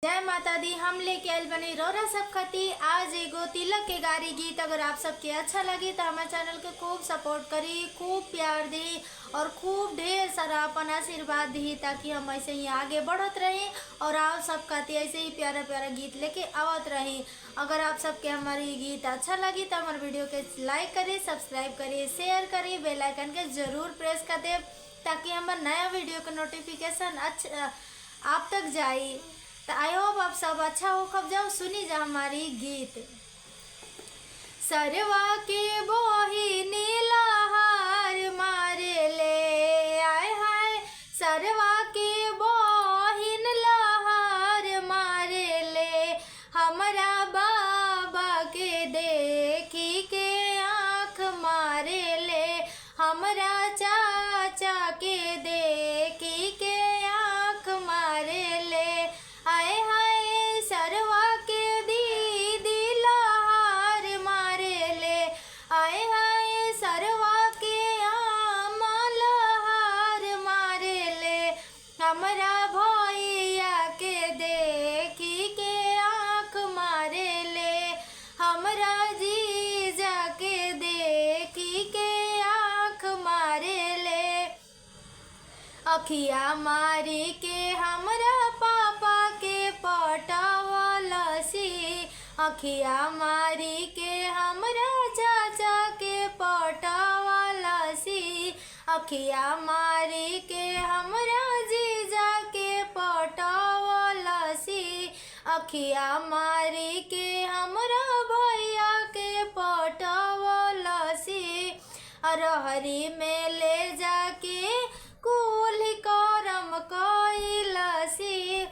जय माता दी। हम लेके आयल बनी रौरा सब खाती आज एगो तिलक के गारी गीत। अगर आप सबके अच्छा लगी तो हमारे चैनल के खूब सपोर्ट करी, खूब प्यार दी और खूब ढेर सारा अपन आशीर्वाद दी, ताकि हम ऐसे ही आगे बढ़त रही और आप सब खाती ऐसे ही प्यारा प्यारा गीत लेके आवत रही। अगर आप सबके हमारी गीत अच्छा लगी तो हमारे वीडियो के लाइक करिए, सब्सक्राइब करिए, शेयर करिए, बेल आइकन के जरूर प्रेस कर दे, ताकि हमारे नया वीडियो का नोटिफिकेशन अच्छा आप तक जाए। तो आई होप आप सब अच्छा हो। कब जाओ सुनी जा हमारी गीत। सरवा के बोही नीलहार मारे ले आए हाय, सरवा के बोही नीलहार मारे ले, हमारा बाबा के देखी के आँख मारे ले, हमारा चाचा के देखी के आँख मारे ले। आए हाय सरवा के दीदी लहार मारे ले, आए हाय सरवा के आमा लहार मारे ले, हमरा भैया के देखी के आँख मारे ले, हमरा जीजा के देखी के आँख मारे ले। अखिया मारी के हमरा पापा के पटावला सी, अखिया मारी के हमरा चाचा के पटावला सी, अखिया मारी के हमरा जीजा के पटावला सी, अखिया मारी के हमरा भैया के पटावला सी। रहरी में ले जाके कुल्ही करम कैलसी,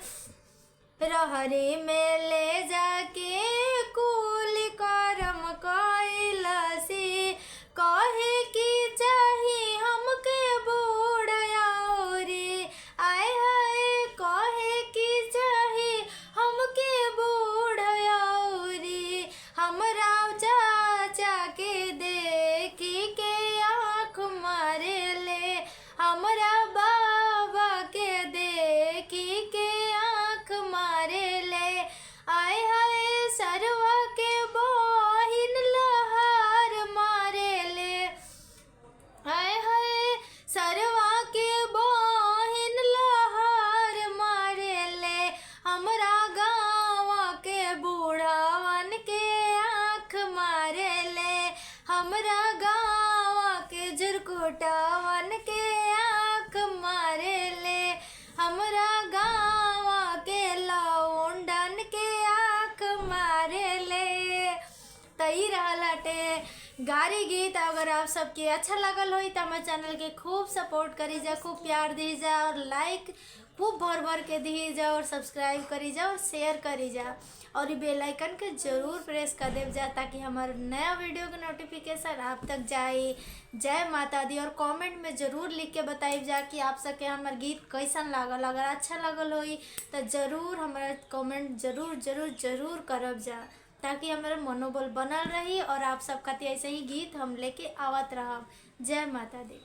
रहरी में ले जाके कुल्ही करम कैलसी, कहे की चाही हमके बूढ़ौरी, आए हाय कहे की चाही हमके बूढ़ौरी, हमरा चाचा के देखी के आँख मारे ले, हमरा बाबा के देखी के आँख मारे ले। आए हाय सरवा के बहिन लहार मारे ले, आए हाय सरवा के बहिन लहार मारे ले, हमरा गाँव के बूढ़वन के आँख मारे ले, हमरा गाँव के जुरकुटवन के आँख मारे ले, हमरा गाँव के लौंडन के आँख मारे ले। तई रहलाटे गारी गीत। अगर आप सबके अच्छा लगल होई तो हमारे चैनल के खूब सपोर्ट करी जा, खूब प्यार दी जा और लाइक खूब भर भर के दी जा और सब्सक्राइब करी जा और शेयर करी जा और बेल आइकन के जरूर प्रेस कर देव जा, ताकि हमारे नया वीडियो का नोटिफिकेशन आप तक जाए। जय माता दी। और कमेंट में ज़रूर लिख के बताइब जा कि आप सबके हमार गीत कैसन लागल। अगर अच्छा लगल होई तो ज़रूर हमारा कमेंट जरूर जरूर जरूर करब जा, ताकि हमारा मनोबल बनल रही और आप सब खातिर ऐसे ही गीत हम लेके आवत रहब। जय माता दी।